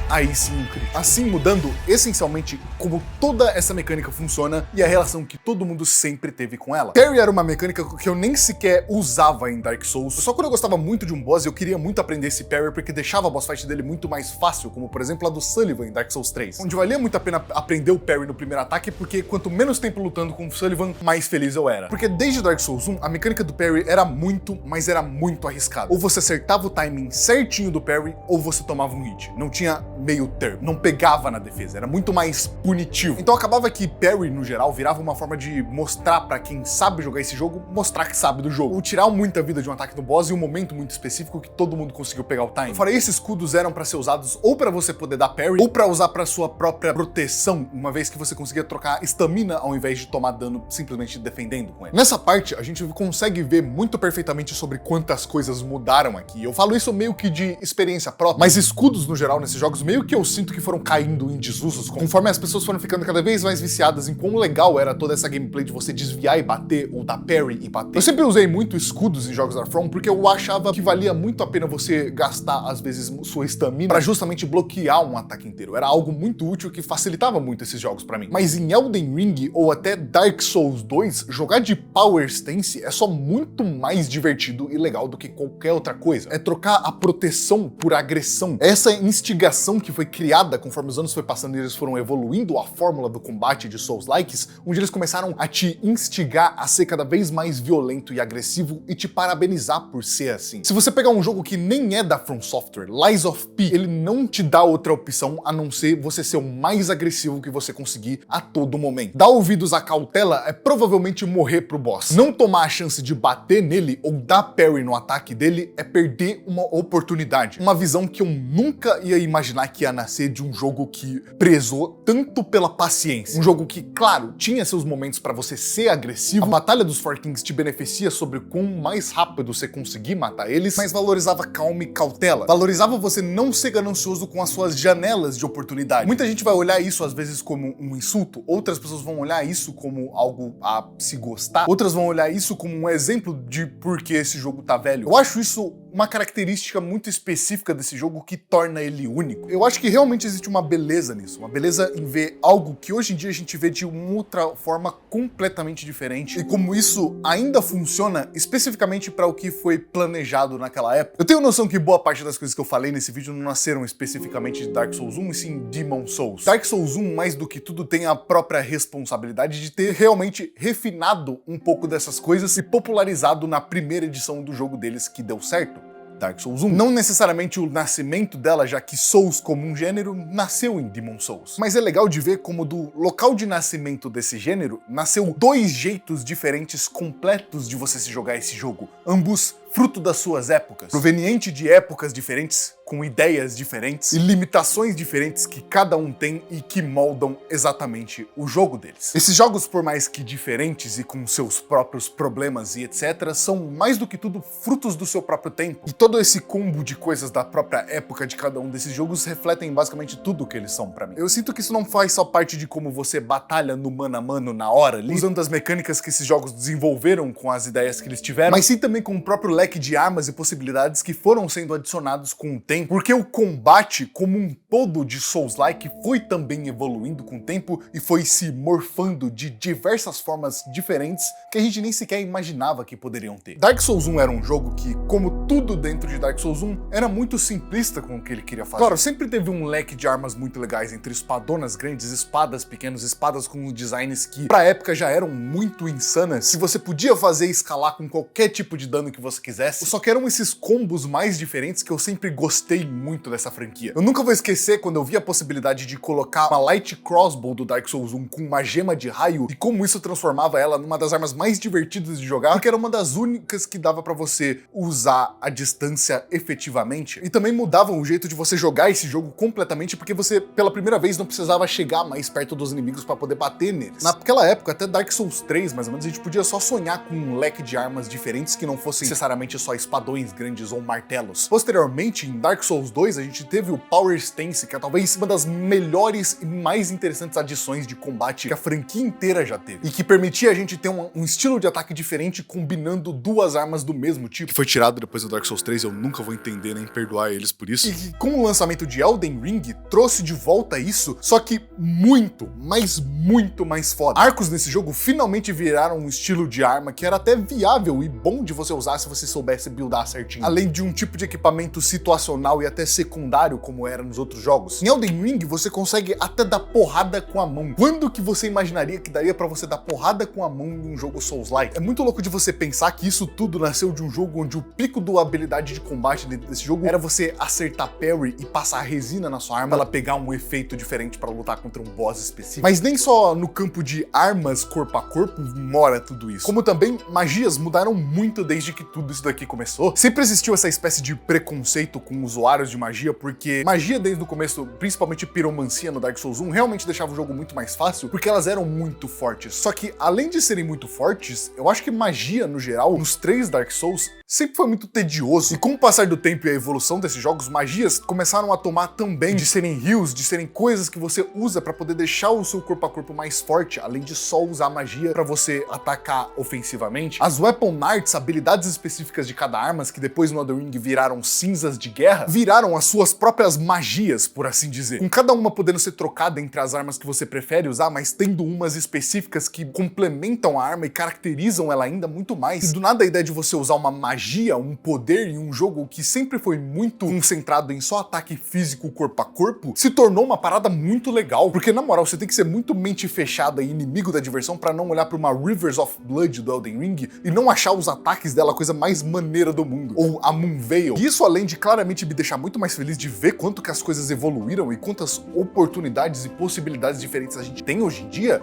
aí sim um crítico. Assim mudando essencialmente como toda essa mecânica funciona e a relação que todo mundo sempre teve com ela. Parry era uma mecânica que eu nem sequer usava em Dark Souls, só quando eu gostava muito de um boss eu queria muito aprender esse Parry porque deixava a boss fight dele muito mais fácil, como por exemplo a do Sullivan em Dark Souls 3, onde valia muito a pena aprender o Parry no primeiro ataque, porque quanto menos tempo lutando com o Sullivan, mais feliz eu era. Porque desde Dark Souls 1, a mecânica do Parry era muito, mas era muito arriscada. Ou você acertava o timing certinho do Parry, ou você tomava um hit. Não tinha meio termo, não pegava na defesa, era muito mais punitivo. Então acabava que Parry, no geral, virava uma forma de mostrar pra quem sabe jogar esse jogo, mostrar que sabe do jogo. Ou tirar muita vida de um ataque do boss em um momento muito específico que todo mundo conseguiu pegar o time. Fora, esses escudos eram pra ser usados ou pra você poder dar parry, ou pra usar pra sua própria proteção, uma vez que você conseguia trocar estamina ao invés de tomar dano simplesmente defendendo com ele. Nessa parte, a gente consegue ver muito perfeitamente sobre quantas coisas mudaram aqui. Eu falo isso meio que de experiência própria, mas escudos, no geral, nesses jogos meio meio que eu sinto que foram caindo em desusos conforme as pessoas foram ficando cada vez mais viciadas em quão legal era toda essa gameplay de você desviar e bater, ou dar parry e bater. Eu sempre usei muito escudos em jogos da From porque eu achava que valia muito a pena você gastar, às vezes, sua estamina pra justamente bloquear um ataque inteiro. Era algo muito útil que facilitava muito esses jogos pra mim. Mas em Elden Ring ou até Dark Souls 2, jogar de Power Stance é só muito mais divertido e legal do que qualquer outra coisa. É trocar a proteção por agressão. Essa instigação que foi criada conforme os anos foi passando e eles foram evoluindo a fórmula do combate de Souls-likes, onde eles começaram a te instigar a ser cada vez mais violento e agressivo e te parabenizar por ser assim. Se você pegar um jogo que nem é da From Software, Lies of P, ele não te dá outra opção a não ser você ser o mais agressivo que você conseguir a todo momento. Dar ouvidos à cautela é provavelmente morrer pro boss. Não tomar a chance de bater nele ou dar parry no ataque dele é perder uma oportunidade. Uma visão que eu nunca ia imaginar que ia nascer de um jogo que prezou tanto pela paciência. Um jogo que, claro, tinha seus momentos pra você ser agressivo. A Batalha dos Four Kings te beneficia sobre quão mais rápido você conseguir matar eles, mas valorizava calma e cautela. Valorizava você não ser ganancioso com as suas janelas de oportunidade. Muita gente vai olhar isso às vezes como um insulto, outras pessoas vão olhar isso como algo a se gostar, outras vão olhar isso como um exemplo de por que esse jogo tá velho. Eu acho isso uma característica muito específica desse jogo que torna ele único. Eu acho que realmente existe uma beleza nisso, uma beleza em ver algo que hoje em dia a gente vê de uma outra forma completamente diferente e como isso ainda funciona especificamente para o que foi planejado naquela época. Eu tenho noção que boa parte das coisas que eu falei nesse vídeo não nasceram especificamente de Dark Souls 1, e sim Demon Souls. Dark Souls 1, mais do que tudo, tem a própria responsabilidade de ter realmente refinado um pouco dessas coisas e popularizado na primeira edição do jogo deles que deu certo. Dark Souls 1. Não necessariamente o nascimento dela, já que Souls como um gênero nasceu em Demon Souls. Mas é legal de ver como do local de nascimento desse gênero, nasceu dois jeitos diferentes completos de você se jogar esse jogo. Ambos fruto das suas épocas, proveniente de épocas diferentes, com ideias diferentes e limitações diferentes que cada um tem e que moldam exatamente o jogo deles. Esses jogos, por mais que diferentes e com seus próprios problemas e etc., são mais do que tudo frutos do seu próprio tempo. E todo esse combo de coisas da própria época de cada um desses jogos refletem basicamente tudo o que eles são pra mim. Eu sinto que isso não faz só parte de como você batalha no mano a mano na hora, ali, usando as mecânicas que esses jogos desenvolveram com as ideias que eles tiveram, mas sim também com o próprio leque de armas e possibilidades que foram sendo adicionados com o tempo, porque o combate como um todo de Souls-like foi também evoluindo com o tempo e foi se morfando de diversas formas diferentes que a gente nem sequer imaginava que poderiam ter. Dark Souls 1 era um jogo que, como tudo dentro de Dark Souls 1, era muito simplista com o que ele queria fazer. Claro, sempre teve um leque de armas muito legais, entre espadonas grandes, espadas pequenas, espadas com designs que pra época já eram muito insanas, que você podia fazer escalar com qualquer tipo de dano que você quisesse. Só que eram esses combos mais diferentes que eu sempre gostei muito dessa franquia. Eu nunca vou esquecer quando eu vi a possibilidade de colocar uma Light Crossbow do Dark Souls 1 com uma gema de raio e como isso transformava ela numa das armas mais divertidas de jogar, porque era uma das únicas que dava pra você usar a distância efetivamente. E também mudava o jeito de você jogar esse jogo completamente, porque você, pela primeira vez, não precisava chegar mais perto dos inimigos pra poder bater neles. Naquela época, até Dark Souls 3, mais ou menos, a gente podia só sonhar com um leque de armas diferentes que não fossem necessariamente só espadões grandes ou martelos. Posteriormente, em Dark Souls 2, a gente teve o Power Stance, que é talvez uma das melhores e mais interessantes adições de combate que a franquia inteira já teve, e que permitia a gente ter um estilo de ataque diferente combinando duas armas do mesmo tipo, que foi tirado depois do Dark Souls 3, eu nunca vou entender nem perdoar eles por isso, e que com o lançamento de Elden Ring trouxe de volta isso, só que muito, mas muito mais foda. Arcos nesse jogo finalmente viraram um estilo de arma que era até viável e bom de você usar se você soubesse buildar certinho, além de um tipo de equipamento situacional e até secundário como era nos outros jogos. Em Elden Ring você consegue até dar porrada com a mão. Quando que você imaginaria que daria pra você dar porrada com a mão em um jogo Souls-like? É muito louco de você pensar que isso tudo nasceu de um jogo onde o pico da habilidade de combate dentro desse jogo era você acertar parry e passar resina na sua arma pra ela pegar um efeito diferente pra lutar contra um boss específico. Mas nem só no campo de armas corpo a corpo mora tudo isso, como também magias mudaram muito desde que tudo isso daqui começou, sempre existiu essa espécie de preconceito com usuários de magia, porque magia desde o começo, principalmente piromancia no Dark Souls 1, realmente deixava o jogo muito mais fácil, porque elas eram muito fortes. Só que, além de serem muito fortes, eu acho que magia, no geral, nos 3 Dark Souls, sempre foi muito tedioso. E com o passar do tempo e a evolução desses jogos, magias começaram a tomar também de serem heals, de serem coisas que você usa pra poder deixar o seu corpo a corpo mais forte, além de só usar magia pra você atacar ofensivamente. As weapon arts, habilidades específicas de cada arma, que depois no Elden Ring viraram cinzas de guerra, viraram as suas próprias magias, por assim dizer. Com cada uma podendo ser trocada entre as armas que você prefere usar, mas tendo umas específicas que complementam a arma e caracterizam ela ainda muito mais. E do nada a ideia de você usar uma magia, um poder em um jogo que sempre foi muito concentrado em só ataque físico corpo a corpo, se tornou uma parada muito legal. Porque na moral, você tem que ser muito mente fechada e inimigo da diversão pra não olhar pra uma Rivers of Blood do Elden Ring e não achar os ataques dela a coisa mais maneira do mundo. Ou a Moonveil. E isso, além de claramente me deixar muito mais feliz de ver quanto que as coisas evoluíram e quantas oportunidades e possibilidades diferentes a gente tem hoje em dia,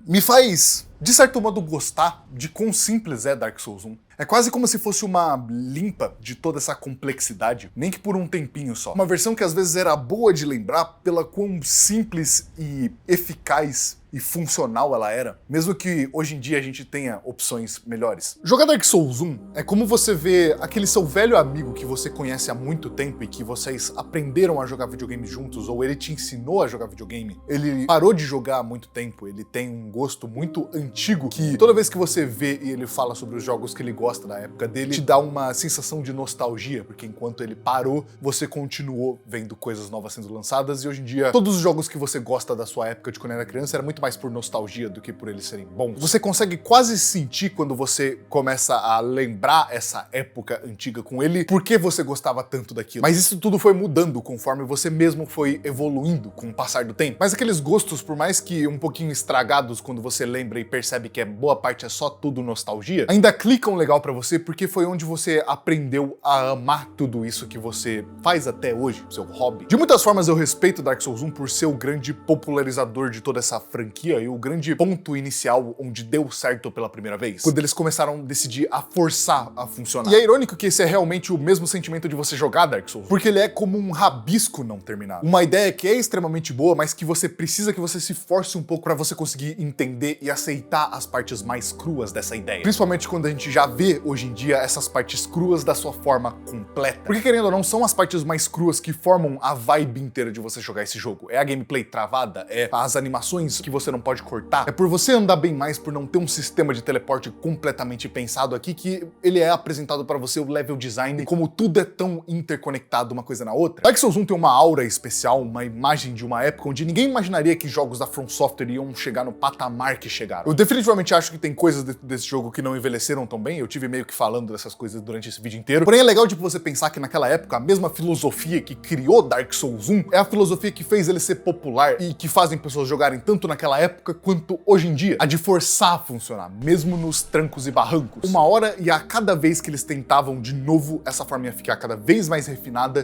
me faz, de certo modo, gostar de quão simples é Dark Souls 1. É quase como se fosse uma limpa de toda essa complexidade, nem que por um tempinho só. Uma versão que às vezes era boa de lembrar pela quão simples e eficaz e funcional ela era, mesmo que hoje em dia a gente tenha opções melhores. Jogar Dark Souls 1 é como você vê aquele seu velho amigo que você conhece há muito tempo e que vocês aprenderam a jogar videogame juntos, ou ele te ensinou a jogar videogame. Ele parou de jogar há muito tempo, ele tem um gosto muito antigo que toda vez que você vê e ele fala sobre os jogos que ele gosta da época dele, te dá uma sensação de nostalgia, porque enquanto ele parou, você continuou vendo coisas novas sendo lançadas, e hoje em dia todos os jogos que você gosta da sua época de quando era criança era muito mais por nostalgia do que por eles serem bons. Você consegue quase sentir quando você começa a lembrar essa época antiga com ele, por que você gostava tanto daquilo. Mas isso tudo foi mudando conforme você mesmo foi evoluindo com o passar do tempo. Mas aqueles gostos, por mais que um pouquinho estragados quando você lembra e percebe que boa parte é só tudo nostalgia, ainda clicam legal pra você porque foi onde você aprendeu a amar tudo isso que você faz até hoje, seu hobby. De muitas formas eu respeito Dark Souls 1 por ser o grande popularizador de toda essa franquia e o grande ponto inicial onde deu certo pela primeira vez, quando eles começaram a decidir a forçar a funcionar. E é irônico que esse é realmente o mesmo sentimento de você jogar Dark Souls, porque ele é como um rabisco não terminado. Uma ideia que é extremamente boa, mas que você precisa que você se force um pouco pra você conseguir entender e aceitar as partes mais cruas dessa ideia. Principalmente quando a gente já vê hoje em dia essas partes cruas da sua forma completa. Porque querendo ou não, são as partes mais cruas que formam a vibe inteira de você jogar esse jogo. É a gameplay travada, é as animações que você não pode cortar, é por você andar bem mais, por não ter um sistema de teleporte completamente pensado aqui, que ele é apresentado pra você o level design e como tudo é tão interconectado uma coisa na outra. Dark Souls 1 tem uma aura especial, uma imagem de uma época onde ninguém imaginaria que jogos da From Software iam chegar no patamar que chegaram. Eu definitivamente acho que tem coisas desse jogo que não envelheceram tão bem, eu tive meio que falando dessas coisas durante esse vídeo inteiro, porém é legal de você pensar que naquela época a mesma filosofia que criou Dark Souls 1 é a filosofia que fez ele ser popular e que fazem pessoas jogarem tanto naquela época quanto hoje em dia, a de forçar a funcionar, mesmo nos trancos e barrancos. Uma hora e a cada vez que eles tentavam de novo, essa forma ia ficar cada vez mais refinada,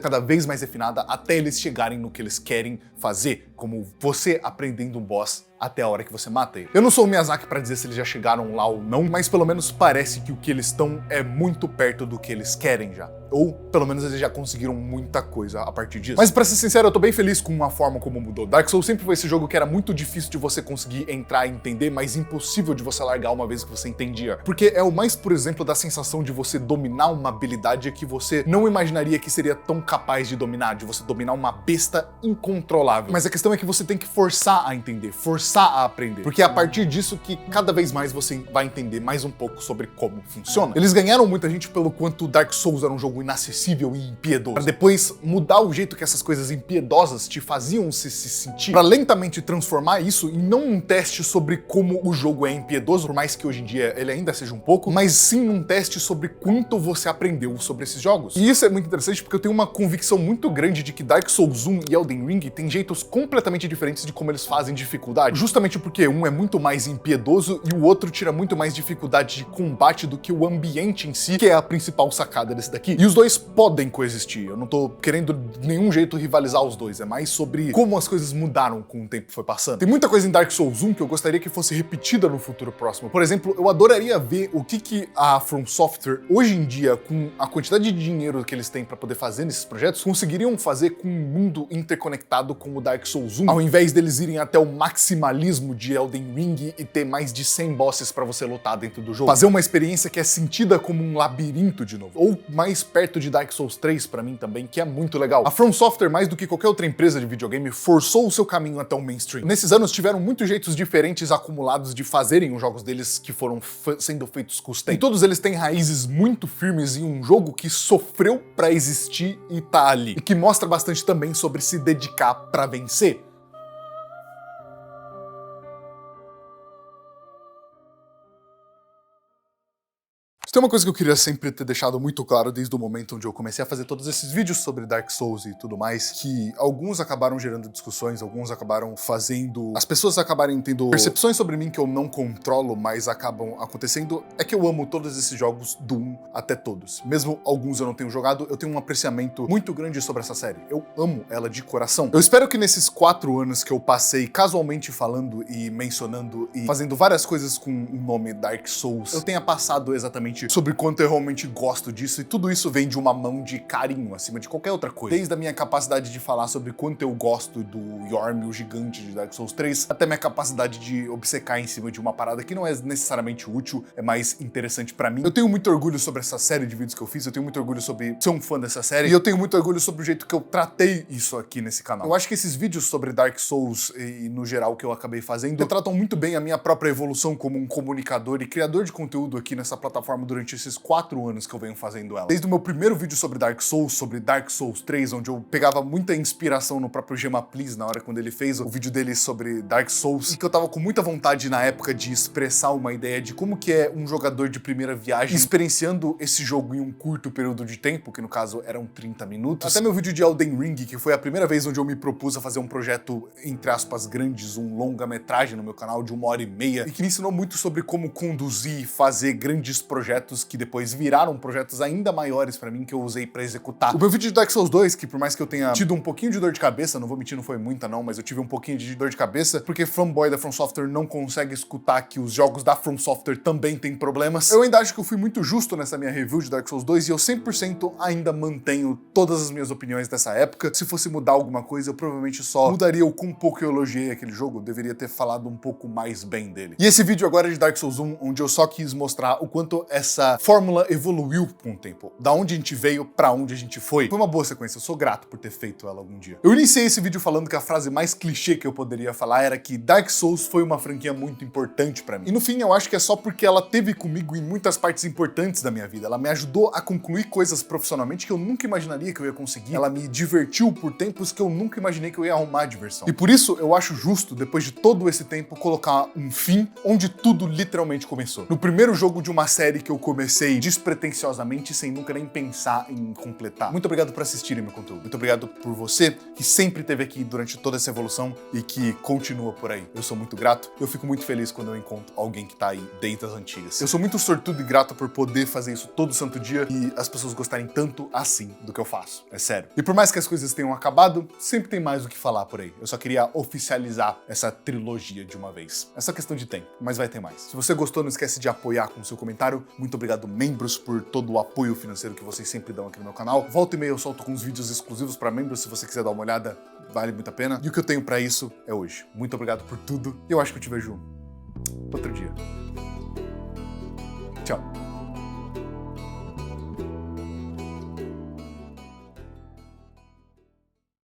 até eles chegarem no que eles querem fazer, como você aprendendo um boss até a hora que você mata ele. Eu não sou o Miyazaki pra dizer se eles já chegaram lá ou não, mas pelo menos parece que o que eles estão é muito perto do que eles querem já. Ou, pelo menos, eles já conseguiram muita coisa a partir disso. Mas pra ser sincero, eu tô bem feliz com a forma como mudou. Dark Souls sempre foi esse jogo que era muito difícil de você conseguir entrar e entender, mas impossível de você largar uma vez que você entendia. Porque é o mais, por exemplo, da sensação de você dominar uma habilidade que você não imaginaria que seria tão capaz de dominar, de você dominar uma besta incontrolável. Mas a questão é que você tem que forçar a entender, forçar a aprender. Porque é a partir disso que cada vez mais você vai entender mais um pouco sobre como funciona. Eles ganharam muita gente pelo quanto Dark Souls era um jogo inacessível e impiedoso, pra depois mudar o jeito que essas coisas impiedosas te faziam se sentir, pra lentamente transformar isso em não um teste sobre como o jogo é impiedoso, por mais que hoje em dia ele ainda seja um pouco, mas sim um teste sobre quanto você aprendeu sobre esses jogos. E isso é muito interessante porque eu tenho uma convicção muito grande de que Dark Souls 1 e Elden Ring têm jeitos completamente completamente diferentes de como eles fazem dificuldade, justamente porque um é muito mais impiedoso e o outro tira muito mais dificuldade de combate do que o ambiente em si, que é a principal sacada desse daqui. E os dois podem coexistir, eu não tô querendo de nenhum jeito rivalizar os dois, é mais sobre como as coisas mudaram com o tempo que foi passando. Tem muita coisa em Dark Souls 1 que eu gostaria que fosse repetida no futuro próximo. Por exemplo, eu adoraria ver o que a From Software, hoje em dia, com a quantidade de dinheiro que eles têm pra poder fazer nesses projetos, conseguiriam fazer com um mundo interconectado como o Dark Souls 1, ao invés deles irem até o maximalismo de Elden Ring e ter mais de 100 bosses pra você lutar dentro do jogo. Fazer uma experiência que é sentida como um labirinto de novo, ou mais perto de Dark Souls 3 pra mim também, que é muito legal. A From Software, mais do que qualquer outra empresa de videogame, forçou o seu caminho até o mainstream. Nesses anos tiveram muitos jeitos diferentes acumulados de fazerem os jogos deles que foram sendo feitos com os tempos. E todos eles têm raízes muito firmes em um jogo que sofreu pra existir e tá ali. E que mostra bastante também sobre se dedicar pra vencer. Tem uma coisa que eu queria sempre ter deixado muito claro desde o momento onde eu comecei a fazer todos esses vídeos sobre Dark Souls e tudo mais, que alguns acabaram gerando discussões, alguns acabaram fazendo as pessoas acabarem tendo percepções sobre mim que eu não controlo, mas acabam acontecendo, é que eu amo todos esses jogos do 1 até todos. Mesmo alguns eu não tenho jogado, eu tenho um apreciamento muito grande sobre essa série. Eu amo ela de coração. Eu espero que nesses 4 anos que eu passei casualmente falando e mencionando e fazendo várias coisas com o nome Dark Souls, eu tenha passado exatamente sobre quanto eu realmente gosto disso, e tudo isso vem de uma mão de carinho acima de qualquer outra coisa. Desde a minha capacidade de falar sobre quanto eu gosto do Yorm, o gigante de Dark Souls 3, até minha capacidade de obcecar em cima de uma parada que não é necessariamente útil, é mais interessante pra mim. Eu tenho muito orgulho sobre essa série de vídeos que eu fiz, eu tenho muito orgulho sobre ser um fã dessa série, e eu tenho muito orgulho sobre o jeito que eu tratei isso aqui nesse canal. Eu acho que esses vídeos sobre Dark Souls e no geral que eu acabei fazendo, retratam muito bem a minha própria evolução como um comunicador e criador de conteúdo aqui nessa plataforma durante esses 4 anos que eu venho fazendo ela. Desde o meu primeiro vídeo sobre Dark Souls 3, onde eu pegava muita inspiração no próprio Gema Please, na hora quando ele fez o vídeo dele sobre Dark Souls, e que eu tava com muita vontade na época de expressar uma ideia de como que é um jogador de primeira viagem experienciando esse jogo em um curto período de tempo, que no caso eram 30 minutos. Até meu vídeo de Elden Ring, que foi a primeira vez onde eu me propus a fazer um projeto, entre aspas, grandes, um longa-metragem no meu canal de 1h30, e que me ensinou muito sobre como conduzir e fazer grandes projetos que depois viraram projetos ainda maiores pra mim que eu usei pra executar. O meu vídeo de Dark Souls 2, que por mais que eu tenha tido um pouquinho de dor de cabeça, não vou mentir, não foi muita não, mas eu tive um pouquinho de dor de cabeça, porque fanboy da From Software não consegue escutar que os jogos da From Software também têm problemas. Eu ainda acho que eu fui muito justo nessa minha review de Dark Souls 2 e eu 100% ainda mantenho todas as minhas opiniões dessa época. Se fosse mudar alguma coisa, eu provavelmente só mudaria o quão pouco eu elogiei aquele jogo, eu deveria ter falado um pouco mais bem dele. E esse vídeo agora é de Dark Souls 1, onde eu só quis mostrar o quanto essa fórmula evoluiu com o tempo. Da onde a gente veio pra onde a gente foi. Foi uma boa sequência, eu sou grato por ter feito ela algum dia. Eu iniciei esse vídeo falando que a frase mais clichê que eu poderia falar era que Dark Souls foi uma franquia muito importante pra mim. E no fim, eu acho que é só porque ela teve comigo em muitas partes importantes da minha vida. Ela me ajudou a concluir coisas profissionalmente que eu nunca imaginaria que eu ia conseguir. Ela me divertiu por tempos que eu nunca imaginei que eu ia arrumar diversão. E por isso, eu acho justo, depois de todo esse tempo, colocar um fim onde tudo literalmente começou. No primeiro jogo de uma série que eu comecei despretensiosamente, sem nunca nem pensar em completar. Muito obrigado por assistirem meu conteúdo. Muito obrigado por você que sempre esteve aqui durante toda essa evolução e que continua por aí. Eu sou muito grato. Eu fico muito feliz quando eu encontro alguém que tá aí desde as antigas. Eu sou muito sortudo e grato por poder fazer isso todo santo dia e as pessoas gostarem tanto assim do que eu faço. É sério. E por mais que as coisas tenham acabado, sempre tem mais o que falar por aí. Eu só queria oficializar essa trilogia de uma vez. É só questão de tempo, mas vai ter mais. Se você gostou, não esquece de apoiar com o seu comentário. Muito obrigado, membros, por todo o apoio financeiro que vocês sempre dão aqui no meu canal. Volta e meia eu solto com uns vídeos exclusivos para membros, se você quiser dar uma olhada, vale muito a pena. E o que eu tenho para isso é hoje. Muito obrigado por tudo e eu acho que eu te vejo outro dia. Tchau.